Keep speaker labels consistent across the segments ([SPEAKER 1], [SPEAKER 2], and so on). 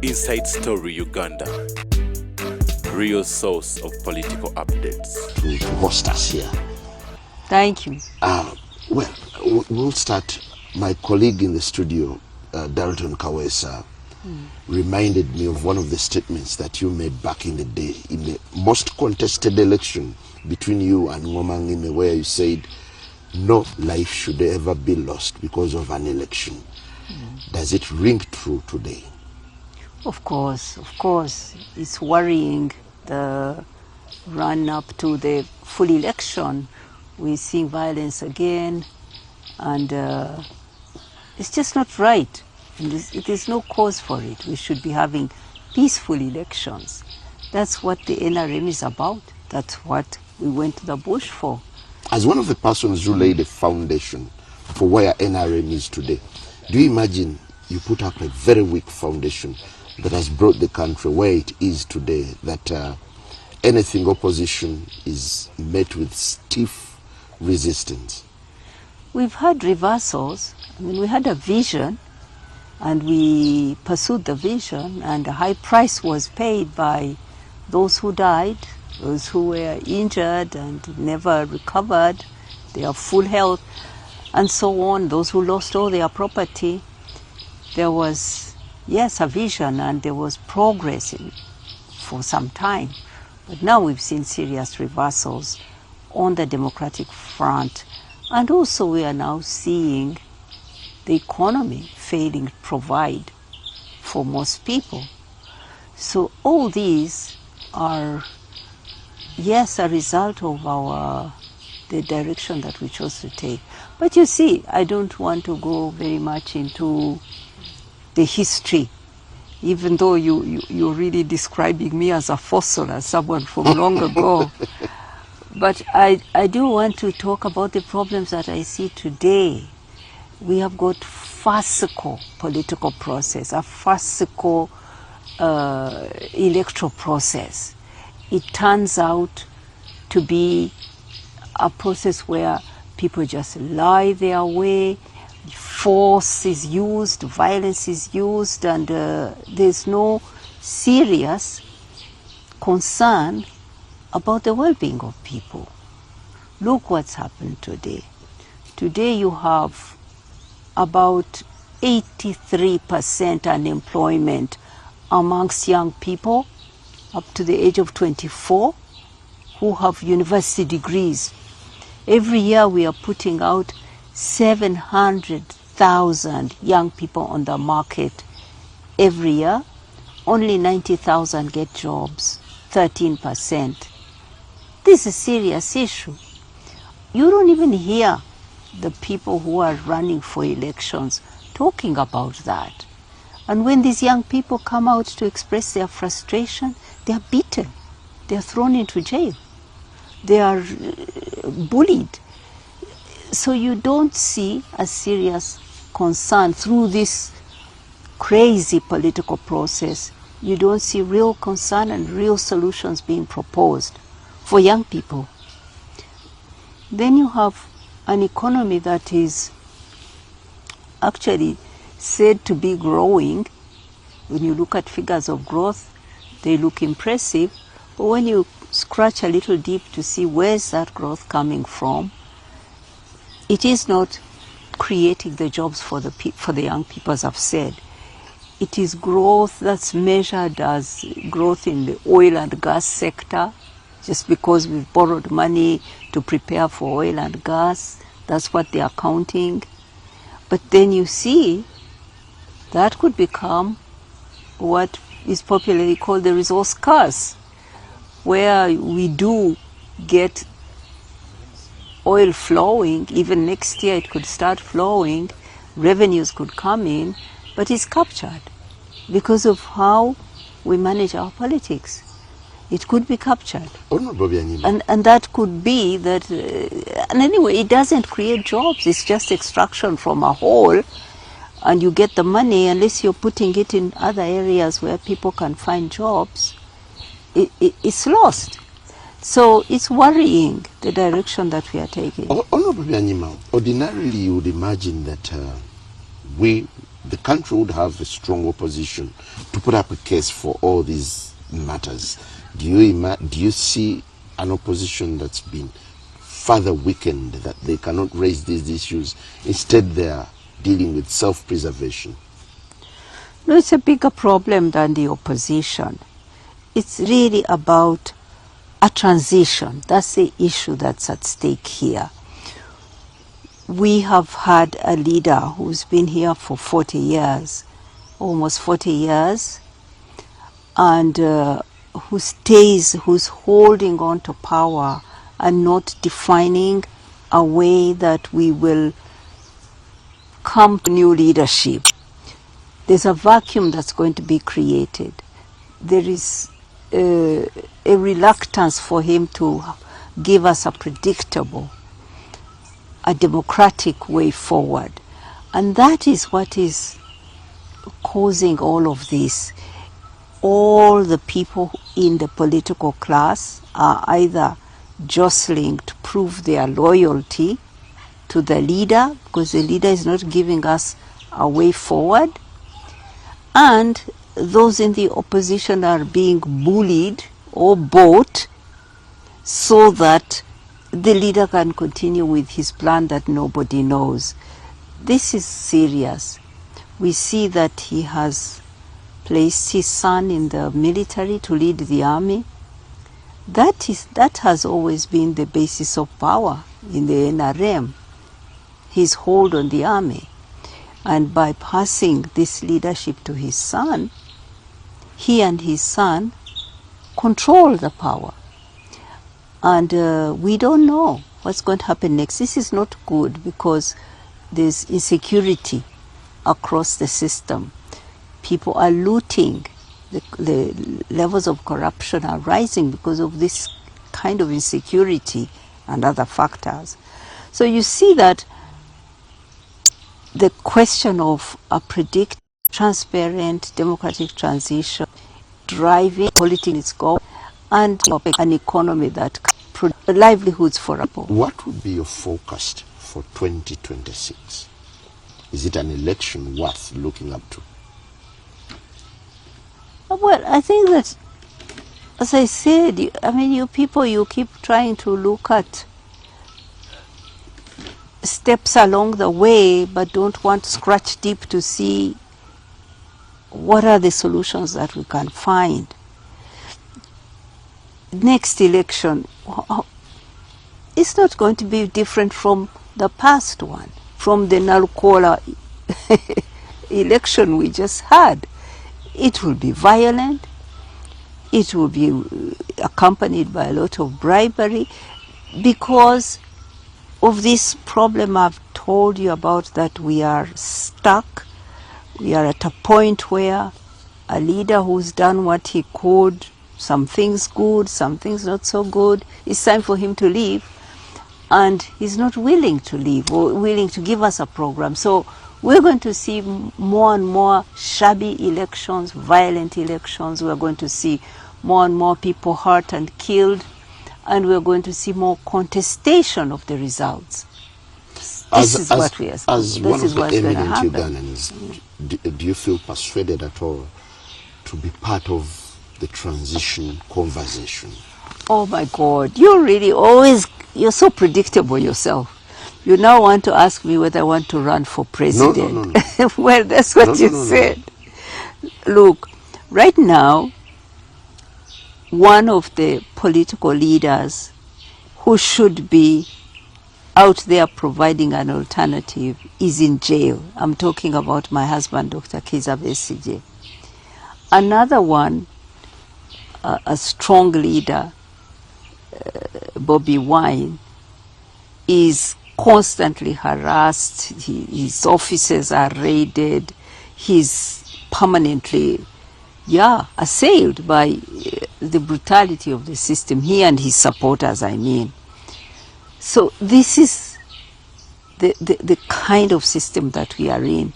[SPEAKER 1] Inside Story Uganda, real source of political updates.
[SPEAKER 2] To host us here.
[SPEAKER 3] Thank you.
[SPEAKER 2] Well, we'll start. My colleague in the studio, Dalton Kawesa, reminded me of one of the statements that you made back in the day in the most contested election between you and Ngomangime, where you said no life should ever be lost because of an election. Does it ring true today?
[SPEAKER 3] Of course. It's worrying, the run up to the full election. We're seeing violence again, and it's just not right. It is no cause for it. We should be having peaceful elections. That's what the NRM is about. That's what we went to the bush for.
[SPEAKER 2] As one of the persons who laid a foundation for where NRM is today, do you imagine you put up a very weak foundation that has brought the country where it is today, that anything opposition is met with stiff resistance?
[SPEAKER 3] We've had reversals. I mean, we had a vision, and we pursued the vision, and a high price was paid by those who died, those who were injured and never recovered their full health, and so on, those who lost all their property. There was, yes, a vision, and there was progress for some time. But now we've seen serious reversals on the democratic front. And also we are now seeing the economy failing to provide for most people. So all these are, yes, a result of the direction that we chose to take. But you see, I don't want to go very much into the history, even though you're really describing me as a fossil, as someone from long ago. But I do want to talk about the problems that I see today. We have got farcical political process, a farcical electoral process. It turns out to be a process where people just lie their way, force is used, violence is used, and there's no serious concern about the well-being of people. Look what's happened today. Today you have about 83% unemployment amongst young people up to the age of 24 who have university degrees. Every year we are putting out 700,000 young people on the market every year. Only 90,000 get jobs, 13%. This is a serious issue. You don't even hear the people who are running for elections talking about that. And when these young people come out to express their frustration, they are beaten. They are thrown into jail. They are bullied. So you don't see a serious concern through this crazy political process. You don't see real concern and real solutions being proposed for young people. Then you have an economy that is actually said to be growing. When you look at figures of growth, they look impressive, but when you scratch a little deep to see where's that growth coming from, it is not creating the jobs for the young people, as I've said. It is growth that's measured as growth in the oil and gas sector, just because we've borrowed money to prepare for oil and gas. That's what they are counting. But then you see that could become what is popularly called the resource curse, where we do get oil flowing. Even next year it could start flowing, revenues could come in, but it's captured because of how we manage our politics. It could be captured. And that could be that, and anyway, it doesn't create jobs. It's just extraction from a hole, and you get the money. Unless you're putting it in other areas where people can find jobs, it's lost. So it's worrying, the direction that we are taking.
[SPEAKER 2] Honorable Byanyima, ordinarily you would imagine that we the country would have a strong opposition to put up a case for all these matters. Do you see an opposition that's been further weakened, that they cannot raise these issues? Instead, they are dealing with self-preservation.
[SPEAKER 3] No, it's a bigger problem than the opposition. It's really about a transition. That's the issue that's at stake here. We have had a leader who's been here for 40 years, almost 40 years, and who's holding on to power and not defining a way that we will come to new leadership. There's a vacuum that's going to be created. There is a reluctance for him to give us a predictable, a democratic way forward. And that is what is causing all of this. All the people in the political class are either jostling to prove their loyalty to the leader, because the leader is not giving us a way forward, and those in the opposition are being bullied or bought so that the leader can continue with his plan that nobody knows. This is serious. We see that he has placed his son in the military to lead the army. That has always been the basis of power in the NRM, his hold on the army. And by passing this leadership to his son, he and his son control the power. And we don't know what's going to happen next. This is not good because there's insecurity across the system. People are looting. The levels of corruption are rising because of this kind of insecurity and other factors. So you see that the question of a predictable, transparent, democratic transition, driving politics go, and an economy that produces livelihoods for people.
[SPEAKER 2] What would be your forecast for 2026? Is it an election worth looking up to?
[SPEAKER 3] Well, I think that, as I said, you people, you keep trying to look at steps along the way, but don't want to scratch deep to see what are the solutions that we can find. Next election, it's not going to be different from the past one, from the Nalcola election we just had. It will be violent. It will be accompanied by a lot of bribery because of this problem I've told you about, that we are stuck. We are at a point where a leader who's done what he could, some things good, some things not so good, it's time for him to leave, and he's not willing to leave or willing to give us a program. So we're going to see more and more shabby elections, violent elections. We're going to see more and more people hurt and killed, and we're going to see more contestation of the results. This is what we are.
[SPEAKER 2] As one of the eminent Ugandans, do you feel persuaded at all to be part of the transition conversation?
[SPEAKER 3] Oh my God, you're so predictable yourself. You now want to ask me whether I want to run for president.
[SPEAKER 2] No.
[SPEAKER 3] Well, that's what you said. Look, right now, one of the political leaders who should be out there providing an alternative is in jail. I'm talking about my husband, Dr. Kizza Besigye. Another one, a strong leader, Bobi Wine, is constantly harassed. His offices are raided. He's permanently, assailed by the brutality of the system. He and his supporters, I mean. So this is the kind of system that we are in.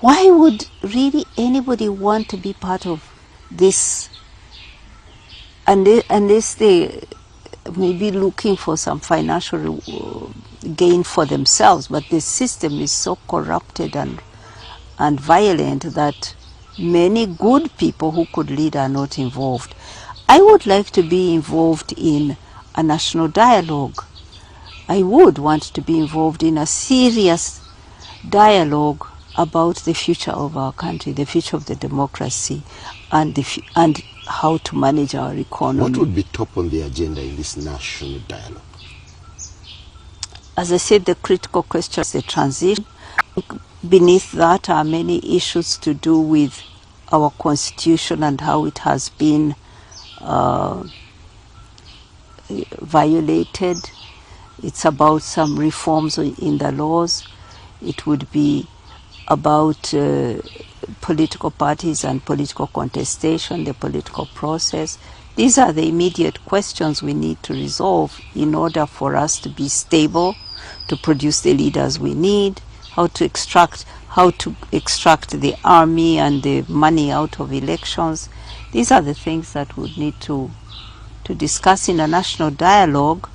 [SPEAKER 3] Why would really anybody want to be part of this unless they may be looking for some financial gain for themselves? But the system is so corrupted and violent that many good people who could lead are not involved. I would like to be involved in a national dialogue. I would want to be involved in a serious dialogue about the future of our country, the future of the democracy, and how to manage our economy.
[SPEAKER 2] What would be top on the agenda in this national dialogue?
[SPEAKER 3] As I said, the critical question is the transition. Beneath that are many issues to do with our constitution and how it has been violated. It's about some reforms in the laws. It would be about political parties and political contestation, the political process. These are the immediate questions we need to resolve in order for us to be stable, to produce the leaders we need, how to extract the army and the money out of elections. These are the things that we need to discuss in a national dialogue,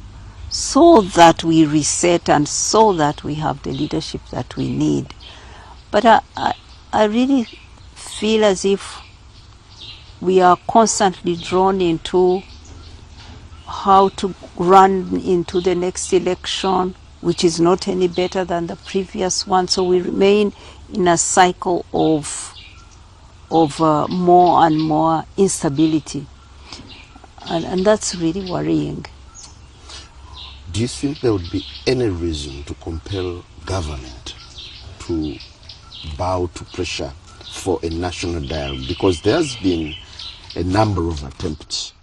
[SPEAKER 3] so that we reset and so that we have the leadership that we need. But I really feel as if we are constantly drawn into how to run into the next election, which is not any better than the previous one. So we remain in a cycle of more and more instability. And that's really worrying.
[SPEAKER 2] Do you think there would be any reason to compel government to bow to pressure for a national dialogue? Because there's been a number of attempts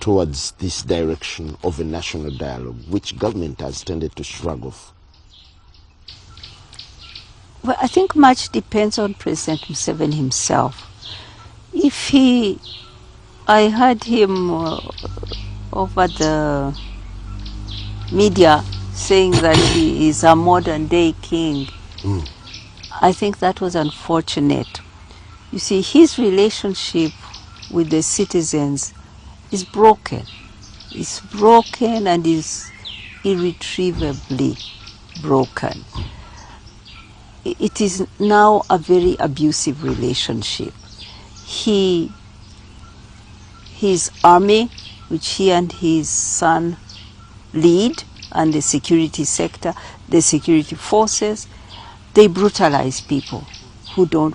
[SPEAKER 2] towards this direction of a national dialogue, which government has tended to shrug off.
[SPEAKER 3] Well, I think much depends on President Museveni himself. I heard him over the media saying that he is a modern day king. I think that was unfortunate. You see, his relationship with the citizens is broken. It's broken and is irretrievably broken. It is now a very abusive relationship. His army, which he and his son lead, and the security sector, the security forces, they brutalize people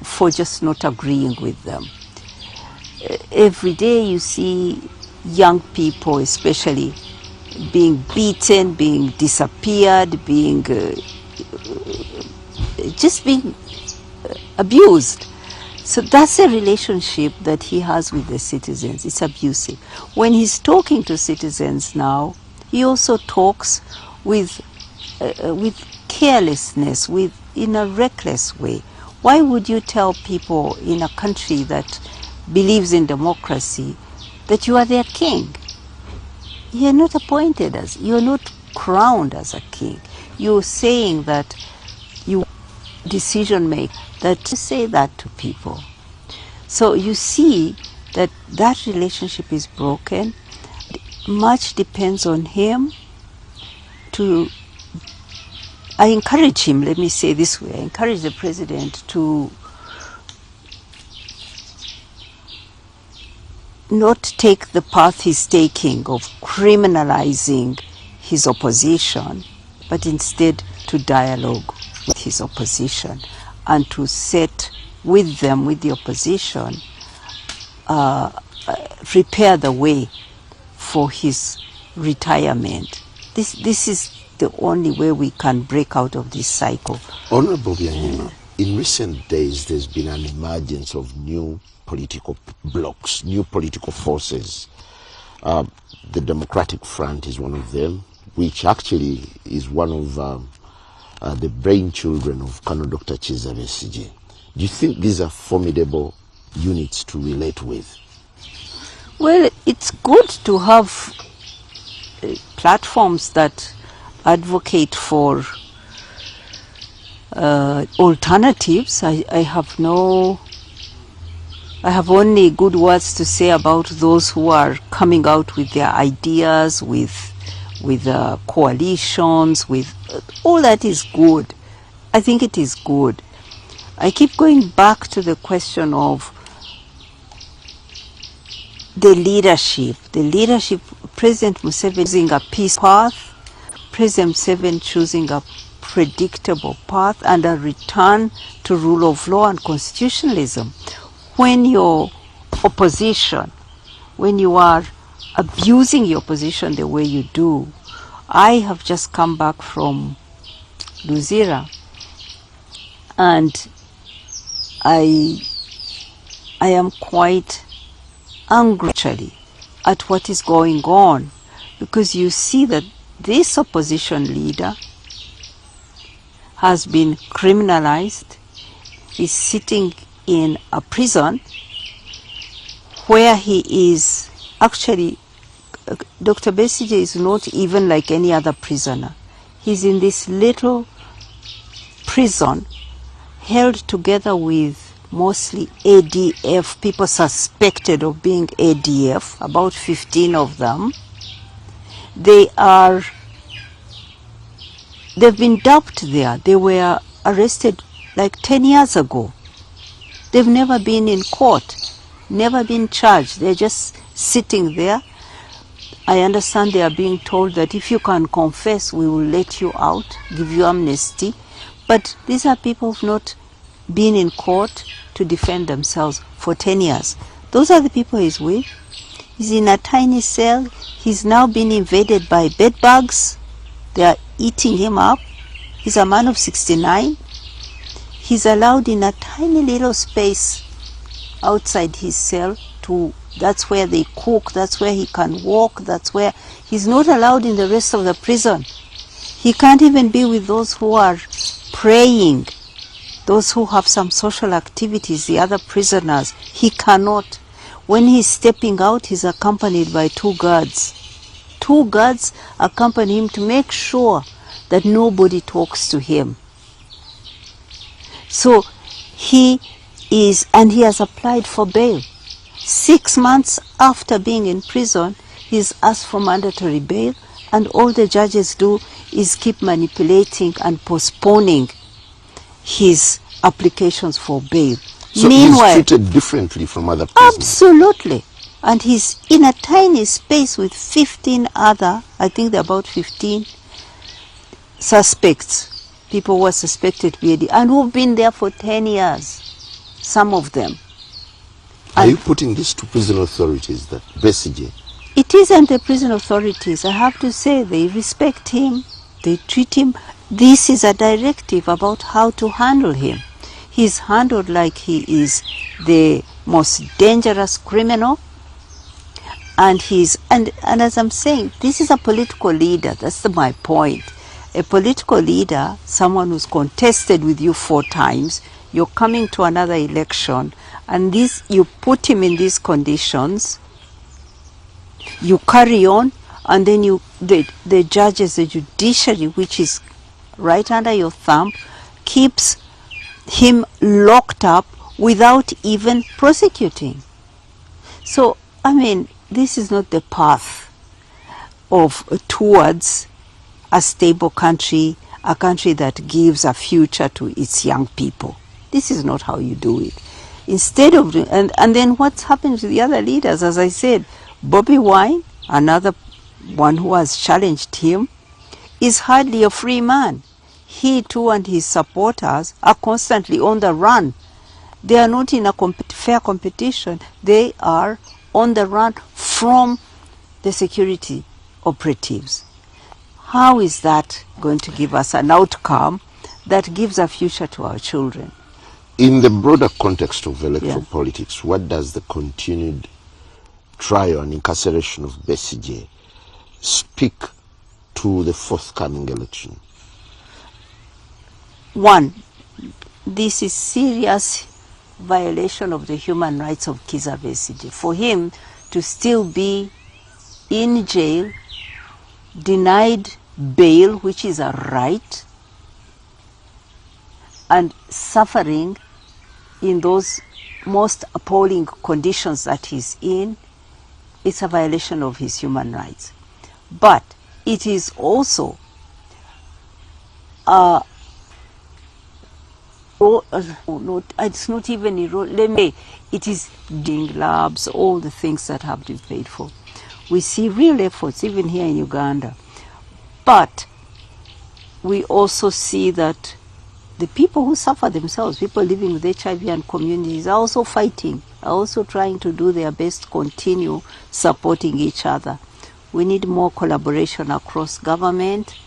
[SPEAKER 3] for just not agreeing with them. Every day you see young people especially being beaten, being disappeared, just being abused. So that's a relationship that he has with the citizens. It's abusive. When he's talking to citizens now, he also talks with carelessness, in a reckless way. Why would you tell people in a country that believes in democracy that you are their king? You're not appointed you're not crowned as a king. You're saying that you decision make, that to say that to people. So you see that relationship is broken. Much depends on him I encourage him, let me say this way, I encourage the president to not take the path he's taking of criminalizing his opposition, but instead to dialogue with his opposition and to set with the opposition, prepare the way for his retirement. This is the only way we can break out of this cycle.
[SPEAKER 2] Honorable Byanyima, in recent days there's been an emergence of new political blocs, new political forces. The Democratic Front is one of them, which actually is one of the brain children of Colonel Dr. Kizza Besigye. Do you think these are formidable units to relate with?
[SPEAKER 3] Well, it's good to have platforms that advocate for alternatives. I have only good words to say about those who are coming out with their ideas, with coalitions, with all that is good. I think it is good. I keep going back to the question of the leadership. The leadership, President Museveni choosing a peace path, President Museveni choosing a predictable path and a return to rule of law and constitutionalism. When your opposition, when you are abusing your position the way you do, I have just come back from Luzira, and I am quite angry actually at what is going on, because you see that this opposition leader has been criminalized, is sitting in a prison where he is actually, Dr. Besigye is not even like any other prisoner. He's in this little prison held together with mostly ADF, people suspected of being ADF, about 15 of them. They've been dumped there. They were arrested like 10 years ago. They've never been in court, never been charged. They're just sitting there. I understand they are being told that if you can confess, we will let you out, give you amnesty. But these are people who've not been in court to defend themselves for 10 years. Those are the people he's with. He's in a tiny cell. He's now been invaded by bedbugs. They are eating him up. He's a man of 69. He's allowed in a tiny little space outside his cell to, that's where they cook, that's where he can walk, that's where he's not allowed in the rest of the prison. He can't even be with those who are praying, those who have some social activities, the other prisoners. He cannot. When he's stepping out, he's accompanied by 2 guards. 2 guards accompany him to make sure that nobody talks to him. So he is, and he has applied for bail. 6 months after being in prison, he's asked for mandatory bail, and all the judges do is keep manipulating and postponing his applications for bail.
[SPEAKER 2] So
[SPEAKER 3] Meanwhile,
[SPEAKER 2] he's treated differently from other prisoners?
[SPEAKER 3] Absolutely. And he's in a tiny space with 15 other, I think there are about 15 suspects, people who are suspected to be AD, and who've been there for 10 years, some of them.
[SPEAKER 2] Are you putting this to prison authorities, that Besigye?
[SPEAKER 3] It isn't the prison authorities. I have to say they respect him, they treat him. This is a directive about how to handle him. He's handled like he is the most dangerous criminal. And as I'm saying, this is a political leader. That's my point. A political leader, someone who's contested with you 4 times, you're coming to another election, and this, you put him in these conditions, you carry on, and then the judges, the judiciary, which is right under your thumb, keeps him locked up without even prosecuting. So, I mean, this is not the path towards a stable country, a country that gives a future to its young people. This is not how you do it. Instead of, and then what's happened to the other leaders? As I said, Bobby Wine, another one who has challenged him, is hardly a free man. He too and his supporters are constantly on the run. They are not in a fair competition. They are on the run from the security operatives. How is that going to give us an outcome that gives a future to our children?
[SPEAKER 2] In the broader context of electoral politics, what does the continued trial and incarceration of Besigye speak to the forthcoming election? One,
[SPEAKER 3] this is serious violation of the human rights of Kizza Besigye. For him to still be in jail, denied bail, which is a right, and suffering in those most appalling conditions that he's in, it's a violation of his human rights. But it is also no, it's not even let me. It is doing labs, all the things that have to be paid for. We see real efforts even here in Uganda, but we also see that the people who suffer themselves, people living with HIV and communities, are also fighting, are also trying to do their best to continue supporting each other. We need more collaboration across government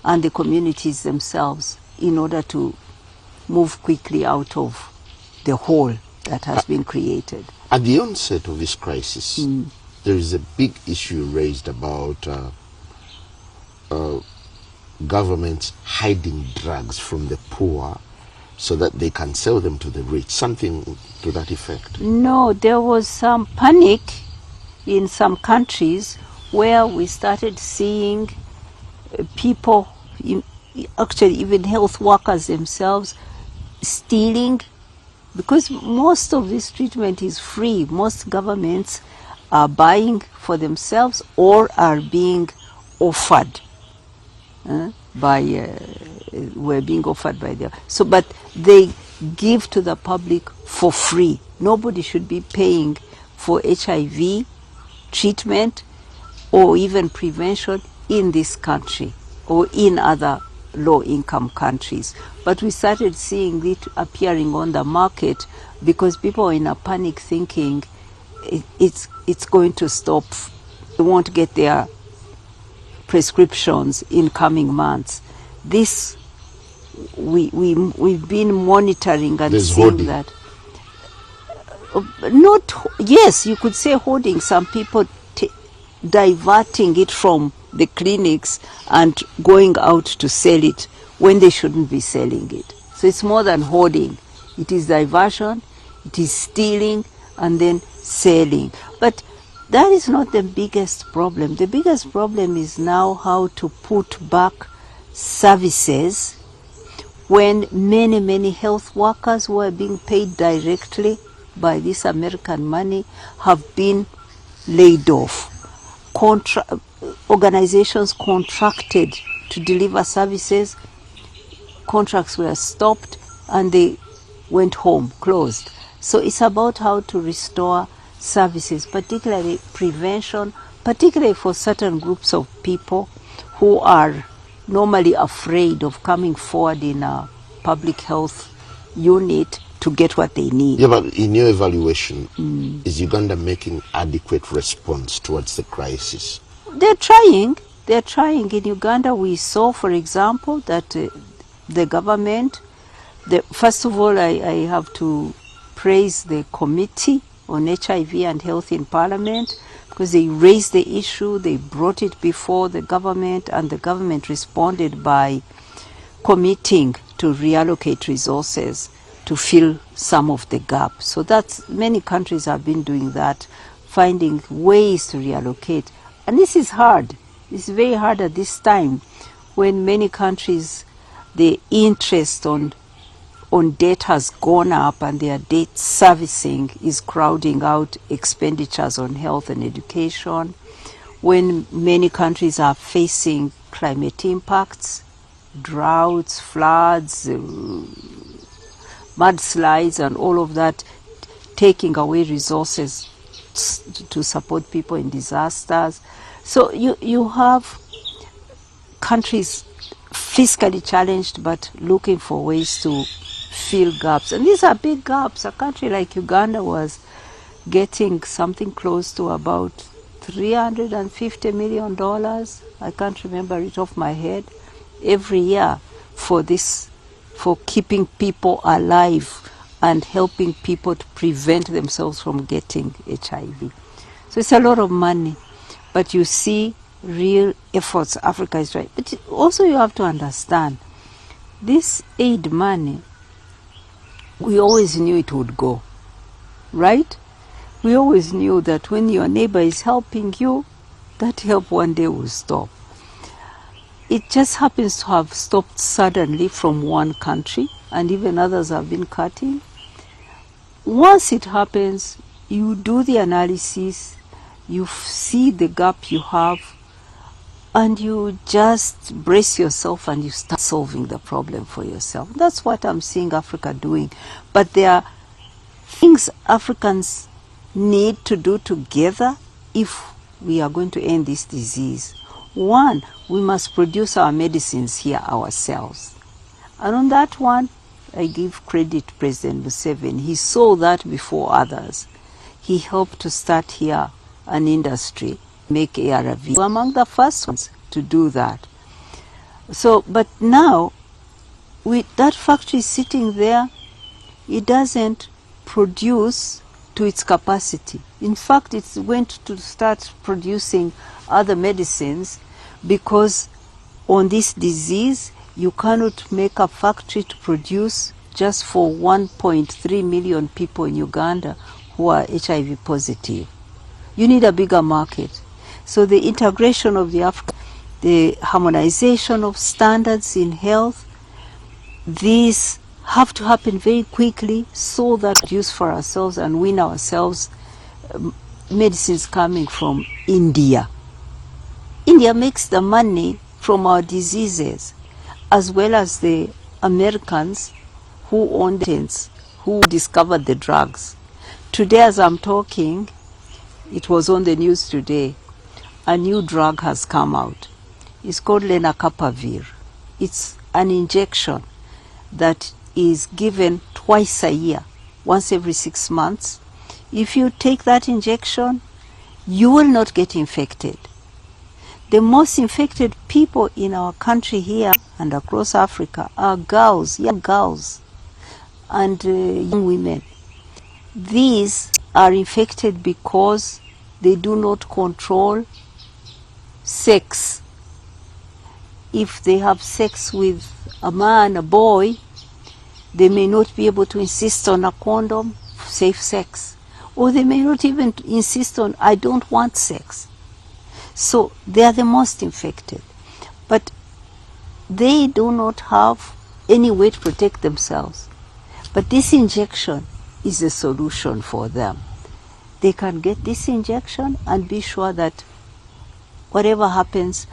[SPEAKER 3] and the communities themselves in order to move quickly out of the hole that has been created.
[SPEAKER 2] At the onset of this crisis, there is a big issue raised about governments hiding drugs from the poor so that they can sell them to the rich, something to that effect.
[SPEAKER 3] No, there was some panic in some countries where we started seeing people, actually even health workers themselves, stealing, because most of this treatment is free. Most governments are buying for themselves or are being offered were being offered by them. So, but they give to the public for free. Nobody should be paying for HIV treatment or even prevention in this country or in other low-income countries. But we started seeing it appearing on the market because people are in a panic thinking it's going to stop. They won't get their prescriptions in coming months. This we've been monitoring and
[SPEAKER 2] There's
[SPEAKER 3] seeing
[SPEAKER 2] hoarding.
[SPEAKER 3] that. Not, yes, you could say hoarding. Some people diverting it from the clinics and going out to sell it when they shouldn't be selling it. So it's more than hoarding. It is diversion, it is stealing, and then selling. But that is not the biggest problem. The biggest problem is now how to put back services when many health workers who are being paid directly by this American money have been laid off. Organizations contracted to deliver services, contracts were stopped and they went home, closed. So it's about how to restore services, particularly prevention, particularly for certain groups of people who are normally afraid of coming forward in a public health unit to get what they need.
[SPEAKER 2] Yeah, but in your evaluation, is Uganda making adequate response towards the crisis?
[SPEAKER 3] They're trying. They're trying. In Uganda, we saw, for example, that the government, first of all, I have to praise the Committee on HIV and Health in Parliament, because they raised the issue, they brought it before the government, and the government responded by committing to reallocate resources to fill some of the gap. So that's, many countries have been doing that, finding ways to reallocate. And this is hard. It's very hard at this time when many countries, the interest on debt has gone up and their debt servicing is crowding out expenditures on health and education. When many countries are facing climate impacts, droughts, floods, mudslides and all of that, taking away resources to support people in disasters. So you have countries fiscally challenged but looking for ways to fill gaps. And these are big gaps. A country like Uganda was getting something close to about $350 million, I can't remember it off my head, every year for this, for keeping people alive and helping people to prevent themselves from getting HIV. So it's a lot of money, but you see real efforts Africa is trying. But also you have to understand, this aid money, we always knew it would go, right? We always knew that when your neighbor is helping you, that help one day will stop. It just happens to have stopped suddenly from one country, and even others have been cutting. Once it happens, you do the analysis, you see the gap you have, and you just brace yourself and you start solving the problem for yourself. That's what I'm seeing Africa doing. But there are things Africans need to do together if we are going to end this disease. One, we must produce our medicines here ourselves. And on that one, I give credit to President Museveni. He saw that before others. He helped to start here an industry, make ARV. We're among the first ones to do that. So, but now, that factory sitting there, it doesn't produce to its capacity. In fact, it's going to start producing other medicines because on this disease, you cannot make a factory to produce just for 1.3 million people in Uganda who are HIV positive. You need a bigger market. So the integration of the harmonization of standards in health, these have to happen very quickly so that we use for ourselves and win ourselves medicines coming from India. India makes the money from our diseases, as well as the Americans who own patents, who discovered the drugs. Today, as I'm talking, it was on the news today, a new drug has come out. It's called lenacapavir. It's an injection that is given twice a year, once every 6 months. If you take that injection, you will not get infected. The most infected people in our country here and across Africa are girls, young girls, and young women. These are infected because they do not control sex. If they have sex with a man, a boy, they may not be able to insist on a condom, safe sex. Or they may not even insist on, I don't want sex. So they are the most infected. But they do not have any way to protect themselves. But this injection is a solution for them. They can get this injection and be sure that whatever happens,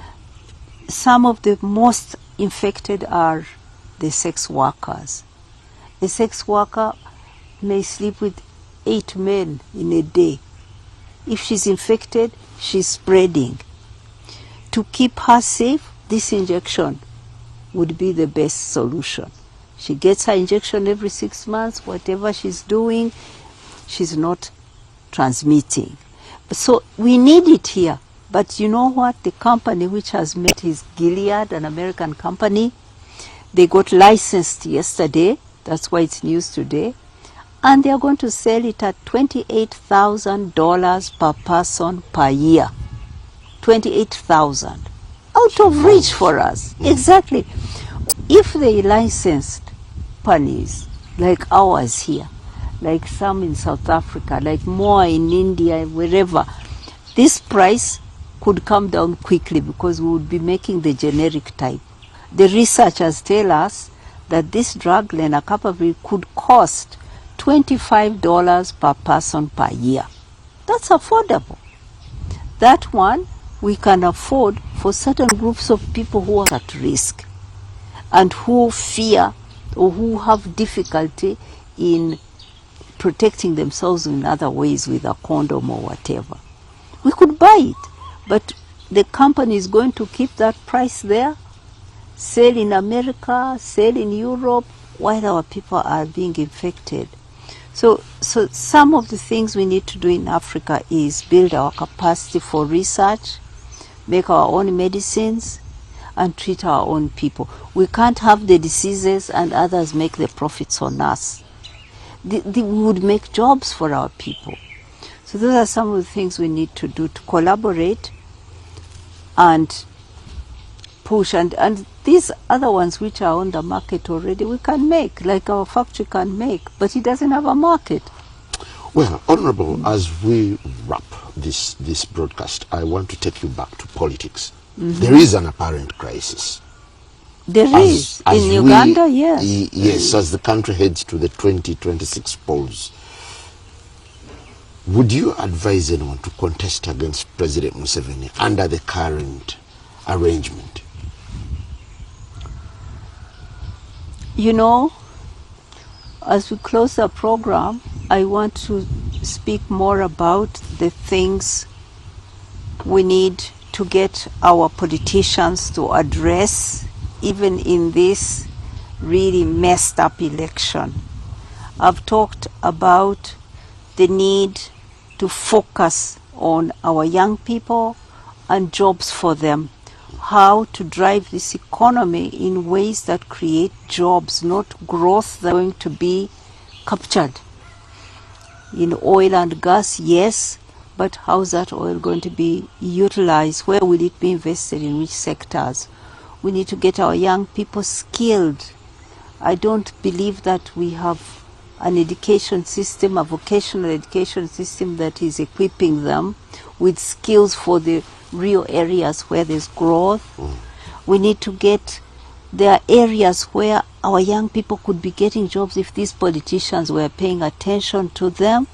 [SPEAKER 3] some of the most infected are the sex workers. A sex worker may sleep with 8 men in a day. If she's infected, she's spreading. To keep her safe, this injection would be the best solution. She gets her injection every 6 months. Whatever she's doing, she's not transmitting. So we need it here. But you know what? The company which has made is Gilead, an American company. They got licensed yesterday. That's why it's news today. And they are going to sell it at $28,000 per person per year. 28,000. Out of reach for us. Exactly. If they licensed companies like ours here, like some in South Africa, like more in India, wherever, this price could come down quickly because we would be making the generic type. The researchers tell us that this drug, lenacapavir, could cost $25 per person per year. That's affordable. That one we can afford for certain groups of people who are at risk and who fear or who have difficulty in protecting themselves in other ways with a condom or whatever. We could buy it, but the company is going to keep that price there, sell in America, sell in Europe, while our people are being infected. So some of the things we need to do in Africa is build our capacity for research, make our own medicines, and treat our own people. We can't have the diseases and others make the profits on us. We would make jobs for our people. So those are some of the things we need to do to collaborate and push. And these other ones which are on the market already, we can make, like our factory can make, but it doesn't have a market.
[SPEAKER 2] Well, Honorable, as we wrap this broadcast, I want to take you back to politics. Mm-hmm. There is an apparent crisis.
[SPEAKER 3] There is. In Uganda, yes.
[SPEAKER 2] Yes, as the country heads to the 2026 polls. Would you advise anyone to contest against President Museveni under the current arrangement?
[SPEAKER 3] You know, as we close the program, I want to speak more about the things we need to get our politicians to address, even in this really messed up election. I've talked about the need to focus on our young people and jobs for them, how to drive this economy in ways that create jobs, not growth that are going to be captured. In oil and gas, yes, but how's that oil going to be utilized? Where will it be invested, in which sectors? We need to get our young people skilled. I don't believe that we have an education system, a vocational education system that is equipping them with skills for the real areas where there's growth. We need to get, there are areas where our young people could be getting jobs if these politicians were paying attention to them.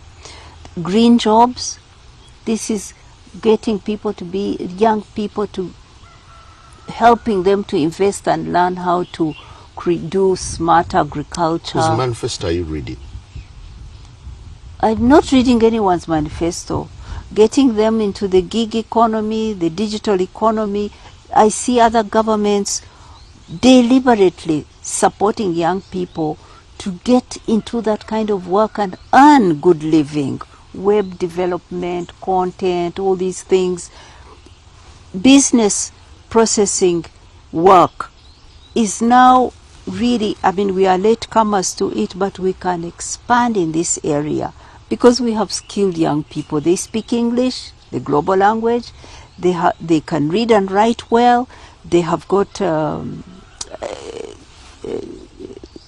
[SPEAKER 3] Green jobs, this is getting people to be, young people to, helping them to invest and learn how to do smart agriculture.
[SPEAKER 2] Whose manifesto are you reading?
[SPEAKER 3] I'm not reading anyone's manifesto. Getting them into the gig economy, the digital economy. I see other governments deliberately supporting young people to get into that kind of work and earn good living. Web development, content, all these things. Business processing work is now really, I mean, we are latecomers to it, but we can expand in this area because we have skilled young people. They speak English, the global language. They can read and write well. They have got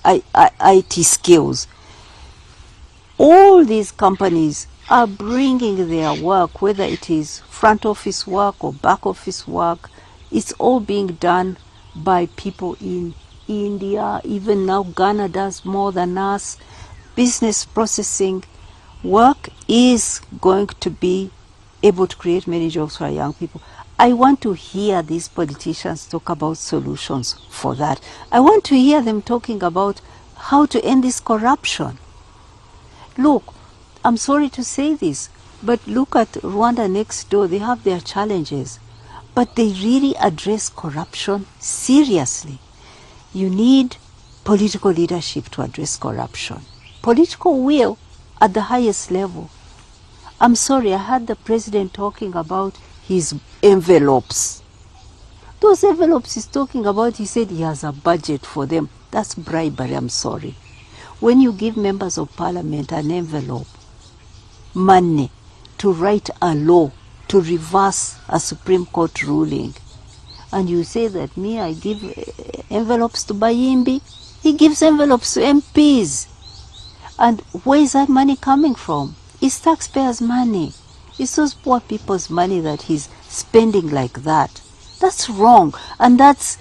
[SPEAKER 3] IT skills. All these companies are bringing their work, whether it is front office work or back office work. It's all being done by people in India. Even now Ghana does more than us. Business processing work is going to be able to create many jobs for our young people. I want to hear these politicians talk about solutions for that. I want to hear them talking about how to end this corruption. Look, I'm sorry to say this, but look at Rwanda next door. They have their challenges, but they really address corruption seriously. You need political leadership to address corruption. Political will at the highest level. I'm sorry, I heard the president talking about his envelopes. Those envelopes he's talking about, he said he has a budget for them. That's bribery, I'm sorry. When you give members of parliament an envelope, money, to write a law, to reverse a Supreme Court ruling, and you say that me, I give envelopes to Bayimbi, he gives envelopes to MPs. And where is that money coming from? It's taxpayers' money. It's those poor people's money that he's spending like that. That's wrong. And that's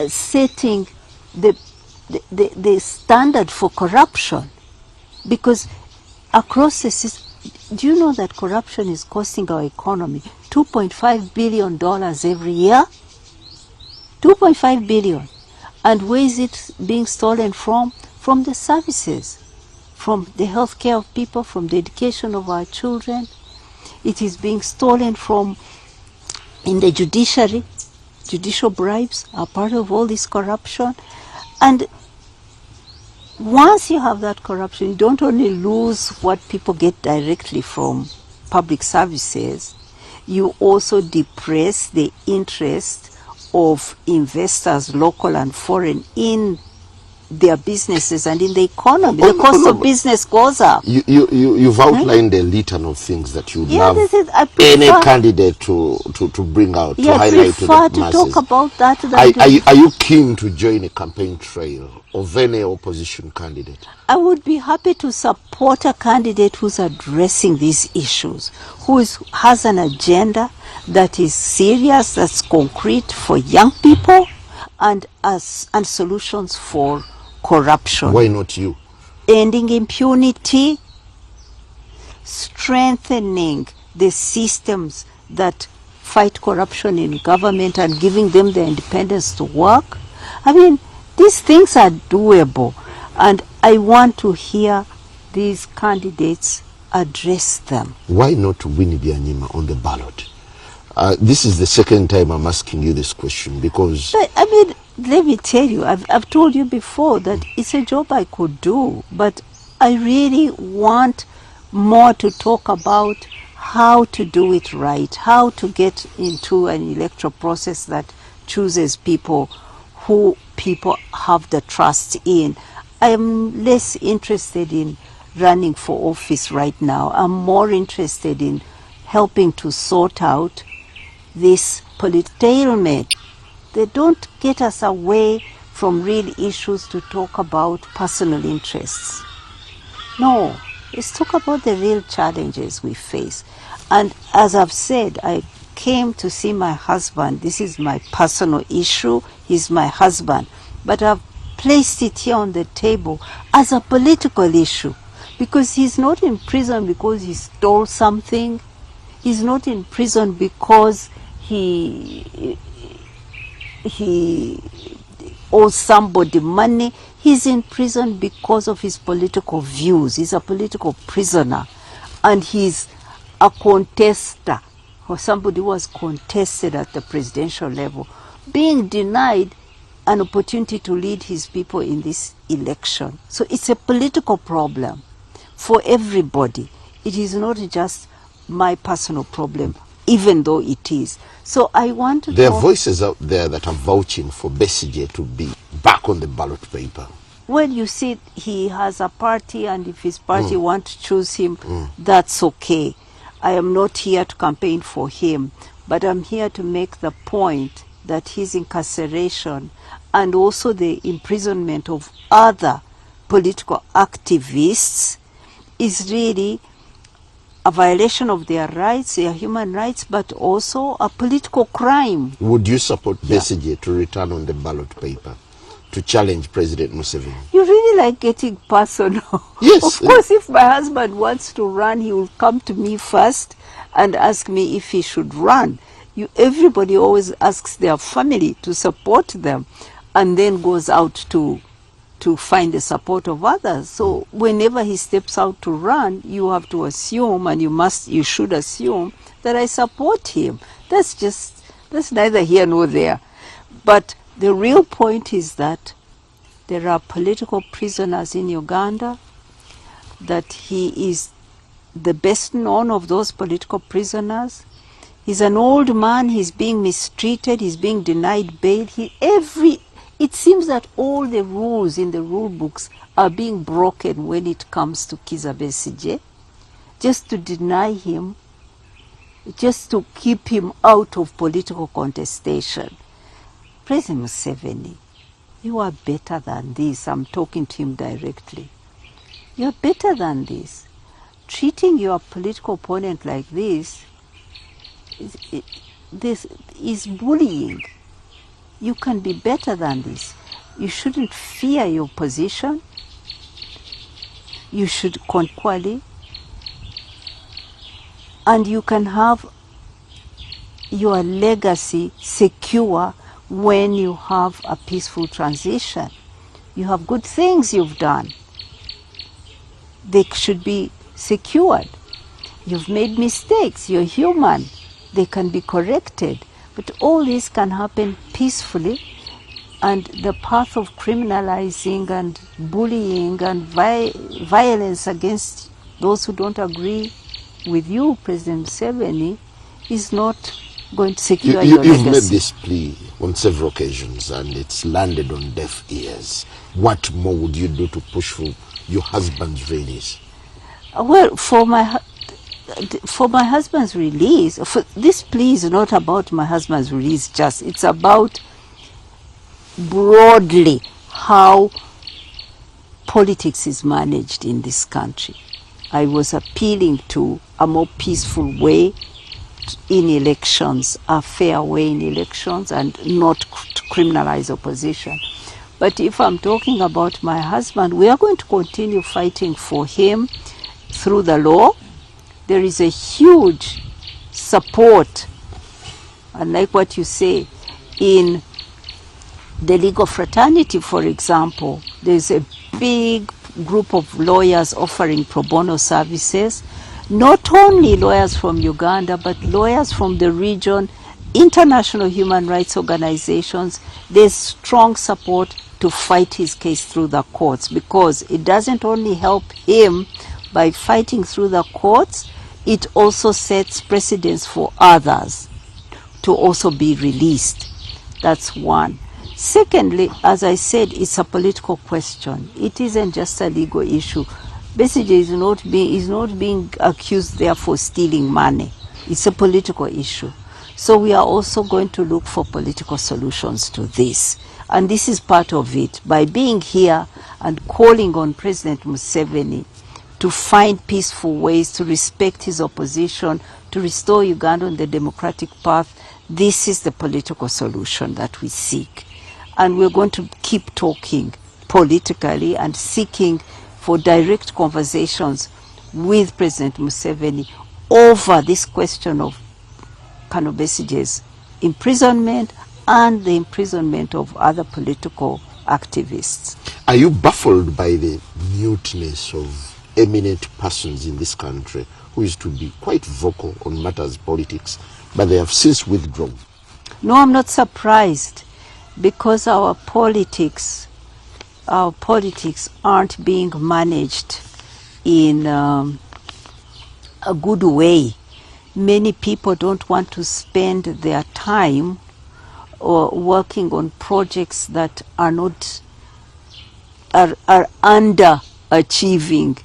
[SPEAKER 3] setting the standard for corruption. Because across the system, do you know that corruption is costing our economy $2.5 billion every year? 2.5 billion. And where is it being stolen from? From the services, from the health care of people, from the education of our children. It is being stolen from in the judiciary. Judicial bribes are part of all this corruption. And once you have that corruption, you don't only lose what people get directly from public services, you also depress the interest of investors, local and foreign, in their businesses and in the economy. The cost of business goes up.
[SPEAKER 2] You've outlined a litany of things that you'd love any candidate to bring out, to highlight to the masses.
[SPEAKER 3] I prefer to talk about that.
[SPEAKER 2] Are you keen to join a campaign trail of any opposition candidate?
[SPEAKER 3] I would be happy to support a candidate who's addressing these issues, who has an agenda that is serious, that's concrete for young people, and solutions for corruption.
[SPEAKER 2] Why not you?
[SPEAKER 3] Ending impunity, strengthening the systems that fight corruption in government and giving them the independence to work. I mean, these things are doable, and I want to hear these candidates address them.
[SPEAKER 2] Why not Winnie Byanyima on the ballot? This is the second time I'm asking you this question because...
[SPEAKER 3] But, I mean, let me tell you, I've told you before that it's a job I could do, but I really want more to talk about how to do it right, how to get into an electoral process that chooses people who people have the trust in. I am less interested in running for office right now. I'm more interested in helping to sort out this stalemate. They don't get us away from real issues to talk about personal interests. No, let's talk about the real challenges we face. And as I've said, I came to see my husband. This is my personal issue. He's my husband. But I've placed it here on the table as a political issue, because he's not in prison because he stole something. He's not in prison because he owes somebody money. He's in prison because of his political views. He's a political prisoner, and he's a contester, or somebody who was contested at the presidential level, being denied an opportunity to lead his people in this election. So it's a political problem for everybody. It is not just my personal problem, even though it is. So I want to...
[SPEAKER 2] There are voices out there that are vouching for Besigye to be back on the ballot paper.
[SPEAKER 3] Well, you see, he has a party, and if his party want to choose him, that's okay. I am not here to campaign for him, but I'm here to make the point that his incarceration and also the imprisonment of other political activists is really a violation of their rights, their human rights, but also a political crime.
[SPEAKER 2] Would you support Besigye to return on the ballot paper to challenge President Museveni?
[SPEAKER 3] You really like getting personal.
[SPEAKER 2] Yes.
[SPEAKER 3] Of course, if my husband wants to run, he will come to me first and ask me if he should run. Everybody always asks their family to support them, and then goes out to find the support of others. So whenever he steps out to run, you have to assume, and you should assume, that I support him. That's neither here nor there. But the real point is that there are political prisoners in Uganda, that he is the best known of those political prisoners. He's an old man, he's being mistreated, he's being denied bail. It seems that all the rules in the rule books are being broken when it comes to Kizza Besigye, just to deny him, just to keep him out of political contestation. President Museveni, you are better than this. I'm talking to him directly. You're better than this. Treating your political opponent like this is bullying. You can be better than this. You shouldn't fear your position. You should equally, and you can have your legacy secure when you have a peaceful transition. You have good things you've done. They should be secured. You've made mistakes. You're human. They can be corrected. But all this can happen peacefully, and the path of criminalizing and bullying and violence against those who don't agree with you, President Museveni, is not going to secure your legacy.
[SPEAKER 2] You've made this plea on several occasions, and it's landed on deaf ears. What more would you do to push for your husband's release?
[SPEAKER 3] Well, for my husband's release, this plea is not about my husband's release just. It's about broadly how politics is managed in this country. I was appealing to a more peaceful way in elections, a fair way in elections, and not to criminalize opposition. But if I'm talking about my husband, we are going to continue fighting for him through the law. There is a huge support And like what you say, in the legal fraternity, for example, there's a big group of lawyers offering pro bono services. Not only lawyers from Uganda, but lawyers from the region, international human rights organizations. There's strong support to fight his case through the courts, because it doesn't only help him by fighting through the courts, it also sets precedents for others to also be released. That's one. Secondly, as I said, it's a political question. It isn't just a legal issue. Basically, is not being accused there for stealing money. It's a political issue. So we are also going to look for political solutions to this. And this is part of it. By being here and calling on President Museveni to find peaceful ways to respect his opposition, to restore Uganda on the democratic path, this is the political solution that we seek. And we're going to keep talking politically and seeking for direct conversations with President Museveni over this question of Kano Besige's imprisonment and the imprisonment of other political activists.
[SPEAKER 2] Are you baffled by the muteness of eminent persons in this country who used to be quite vocal on matters politics, but they have since withdrawn?
[SPEAKER 3] No, I'm not surprised, because our politics aren't being managed in a good way. Many people don't want to spend their time or working on projects that are not are underachieving,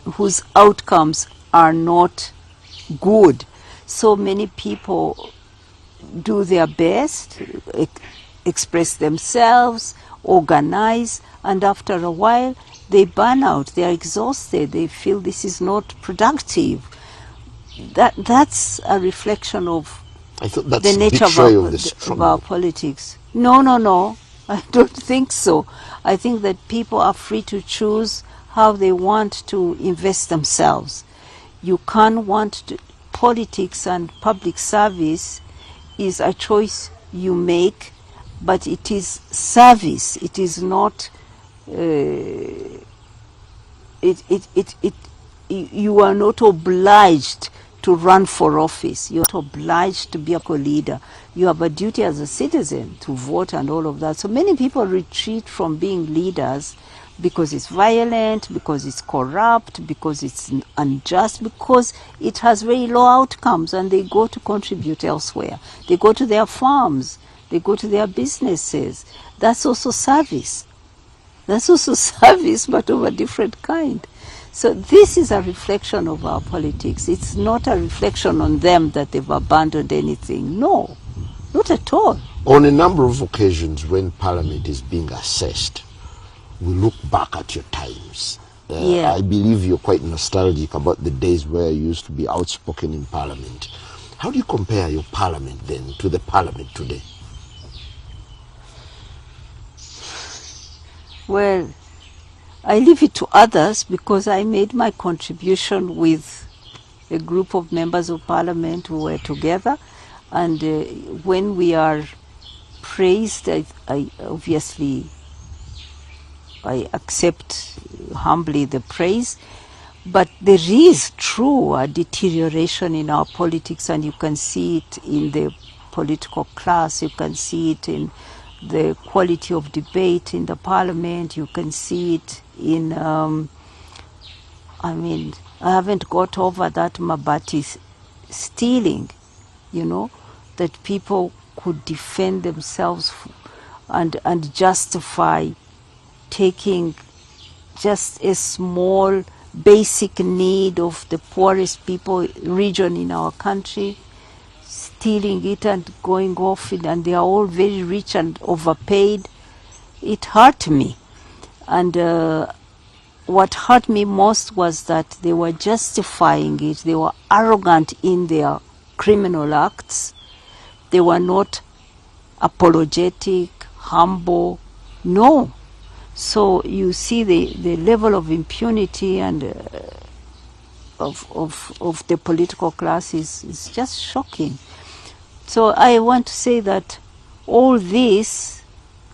[SPEAKER 3] whose outcomes are not good. So many people do their best, express themselves, organize, and after a while they burn out, they are exhausted, they feel this is not productive. That's a reflection of
[SPEAKER 2] I thought that's
[SPEAKER 3] the nature of our politics. No, I don't think so. I think that people are free to choose how they want to invest themselves. You can't want to, politics and public service is a choice you make, but it is service. It is not. You are not obliged to run for office. You're not obliged to be a leader. You have a duty as a citizen to vote and all of that. So many people retreat from being leaders because it's violent, because it's corrupt, because it's unjust, because it has very low outcomes, and they go to contribute elsewhere. They go to their farms, they go to their businesses. That's also service. That's also service, but of a different kind. So this is a reflection of our politics. It's not a reflection on them that they've abandoned anything. No, not at all.
[SPEAKER 2] On a number of occasions when Parliament is being assessed, we look back at your times.
[SPEAKER 3] Yeah.
[SPEAKER 2] I believe you're quite nostalgic about the days where you used to be outspoken in Parliament. How do you compare your Parliament then to the Parliament today?
[SPEAKER 3] Well, I leave it to others, because I made my contribution with a group of members of Parliament who were together, and when we are praised, I obviously I accept humbly the praise, but there is true a deterioration in our politics, and you can see it in the political class, you can see it in the quality of debate in the Parliament, you can see it in, I haven't got over that Mabati stealing, that people could defend themselves and justify taking just a small basic need of the poorest people region in our country, stealing it and going off, and they are all very rich and overpaid. It hurt me. And what hurt me most was that they were justifying it. They were arrogant in their criminal acts. They were not apologetic, humble. No. So you see the level of impunity and of the political class is just shocking. So I want to say that all this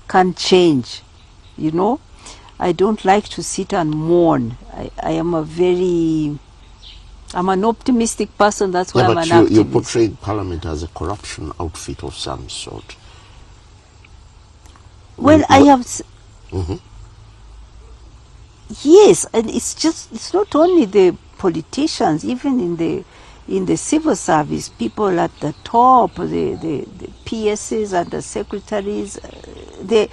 [SPEAKER 3] can change, you know. I don't like to sit and mourn. I'm an optimistic person, that's why I'm an
[SPEAKER 2] but you
[SPEAKER 3] activist.
[SPEAKER 2] portrayed Parliament as a corruption outfit of some sort.
[SPEAKER 3] Well, I have...
[SPEAKER 2] Mhm.
[SPEAKER 3] Yes, and it's not only the politicians, even in the civil service, people at the top, the PSs and the secretaries, they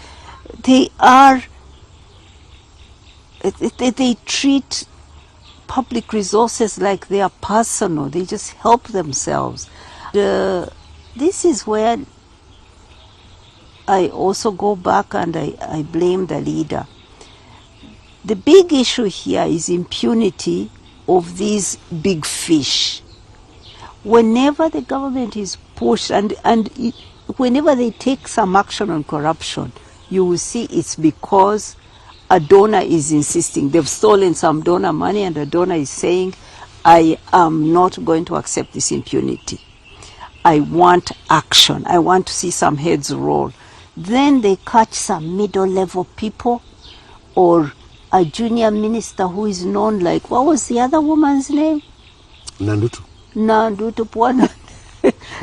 [SPEAKER 3] treat public resources like they are personal. They just help themselves. This is where I also go back and I blame the leader. The big issue here is impunity of these big fish. Whenever the government is pushed whenever they take some action on corruption, you will see it's because a donor is insisting. They've stolen some donor money and the donor is saying, I am not going to accept this impunity. I want action. I want to see some heads roll. Then they catch some middle-level people or a junior minister who is known, like, what was the other woman's name?
[SPEAKER 2] Nandutu.
[SPEAKER 3] Nandutu Pwana.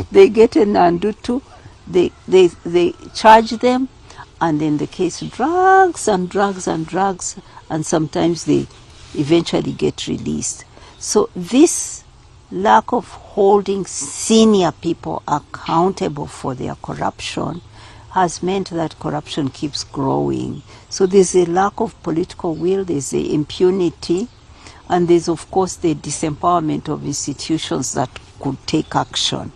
[SPEAKER 3] They get a Nandutu, they charge them, and then the case drags and drags and drags, and sometimes they eventually get released. So this lack of holding senior people accountable for their corruption has meant that corruption keeps growing. So there's a lack of political will, there's the impunity, and there's of course the disempowerment of institutions that could take action.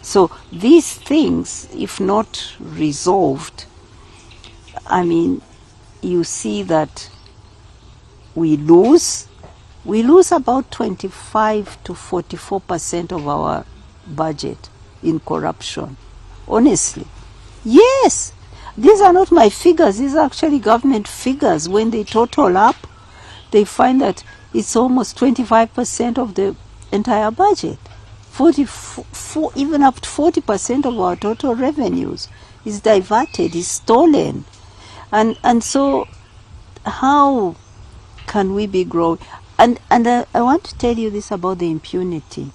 [SPEAKER 3] So these things, if not resolved, I mean, you see that we lose about 25 to 44% of our budget in corruption, honestly. Yes, these are not my figures, these are actually government figures. When they total up, they find that it's almost 25% of the entire budget. 44, even up to 40% of our total revenues is diverted, is stolen. And so how can we be growing? And I want to tell you this about the impunity.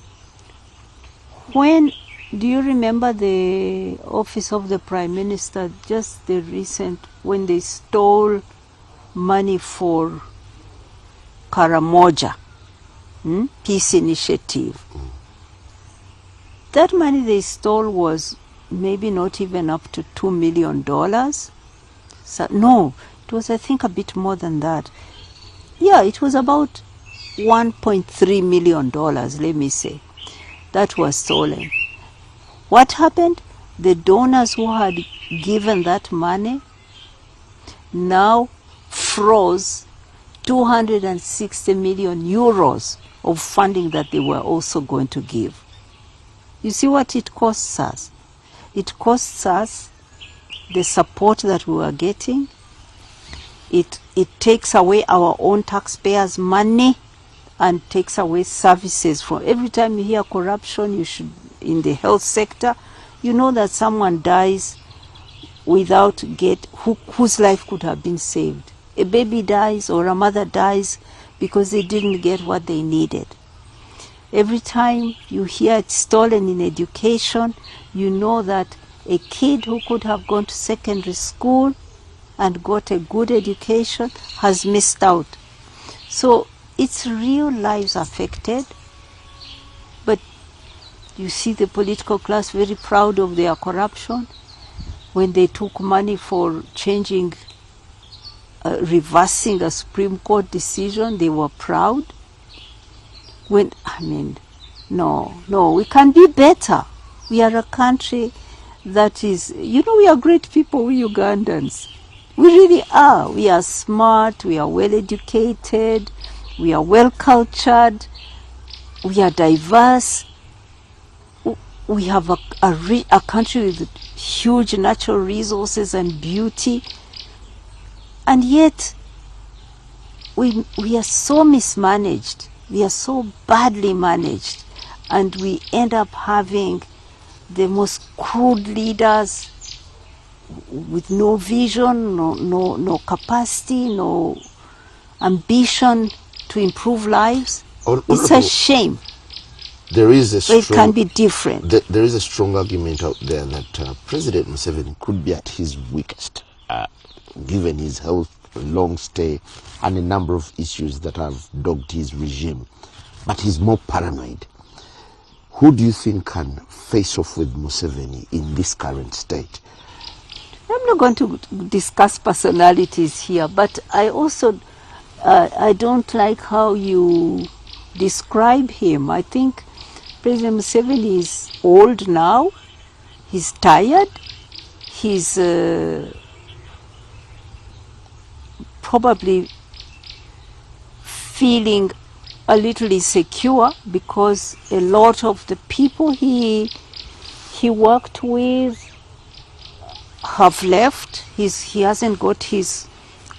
[SPEAKER 3] Do you remember the office of the Prime Minister, just the recent, when they stole money for Karamoja, peace initiative? That money they stole was maybe not even up to $2 million. So, no, it was, I think, a bit more than that. Yeah, it was about $1.3 million, let me say, that was stolen. What happened? The donors who had given that money now froze 260 million euros of funding that they were also going to give. You see what it costs us? It costs us the support that we were getting. It takes away our own taxpayers' money and takes away services. From every time you hear corruption, you should, in the health sector, you know that someone dies without whose life could have been saved. A baby dies or a mother dies because they didn't get what they needed. Every time you hear it's stolen in education, you know that a kid who could have gone to secondary school and got a good education has missed out. So it's real lives affected, but you see the political class very proud of their corruption. When they took money for reversing a Supreme Court decision, they were proud. No, we can be better. We are a country that is, we are great people, we Ugandans. We really are. We are smart, we are well educated, we are well cultured, we are diverse. We have a country with huge natural resources and beauty, and yet we are so mismanaged, we are so badly managed, and we end up having the most crude leaders with no vision, no capacity, no ambition to improve lives. It's a shame.
[SPEAKER 2] There is a
[SPEAKER 3] It can be different.
[SPEAKER 2] There is a strong argument out there that President Museveni could be at his weakest, given his health, long stay, and a number of issues that have dogged his regime. But he's more paranoid. Who do you think can face off with Museveni in this current state?
[SPEAKER 3] I'm not going to discuss personalities here, but I also I don't like how you describe him. I think President Museveni is old now. He's tired. He's probably feeling a little insecure because a lot of the people he worked with have left. He hasn't got his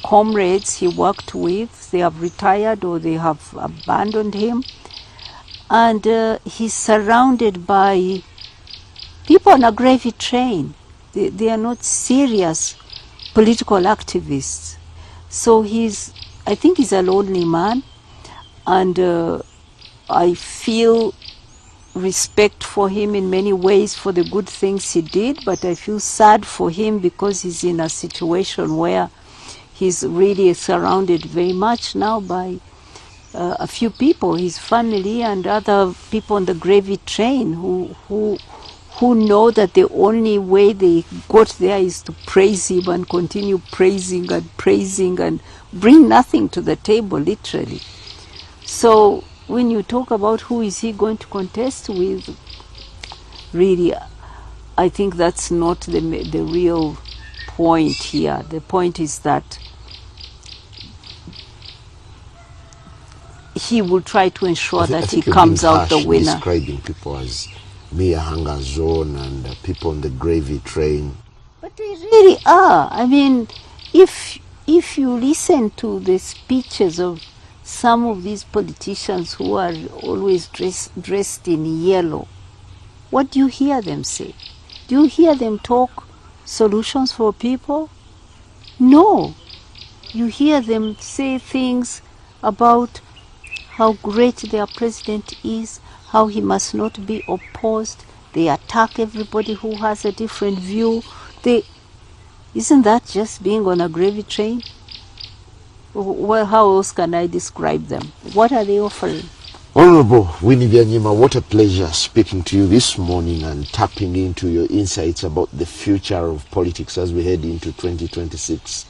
[SPEAKER 3] comrades he worked with. They have retired or they have abandoned him. And he's surrounded by people on a gravy train. They are not serious political activists. So I think he's a lonely man, and I feel respect for him in many ways for the good things he did, but I feel sad for him because he's in a situation where he's really surrounded very much now by a few people, his family and other people on the gravy train who know that the only way they got there is to praise him and continue praising and bring nothing to the table, literally. So when you talk about who is he going to contest with, really, I think that's not the real point here. The point is that he will try to ensure that he comes out the winner.
[SPEAKER 2] Describing people as mere hunger zone and people on the gravy train.
[SPEAKER 3] But they really are. I mean, if you listen to the speeches of some of these politicians who are always dressed in yellow, what do you hear them say? Do you hear them talk solutions for people? No. You hear them say things about how great their president is, how he must not be opposed. They attack everybody who has a different view. Isn't that just being on a gravy train? Well, how else can I describe them? What are they offering?
[SPEAKER 2] Honorable Winnie Byanyima, what a pleasure speaking to you this morning and tapping into your insights about the future of politics as we head into 2026.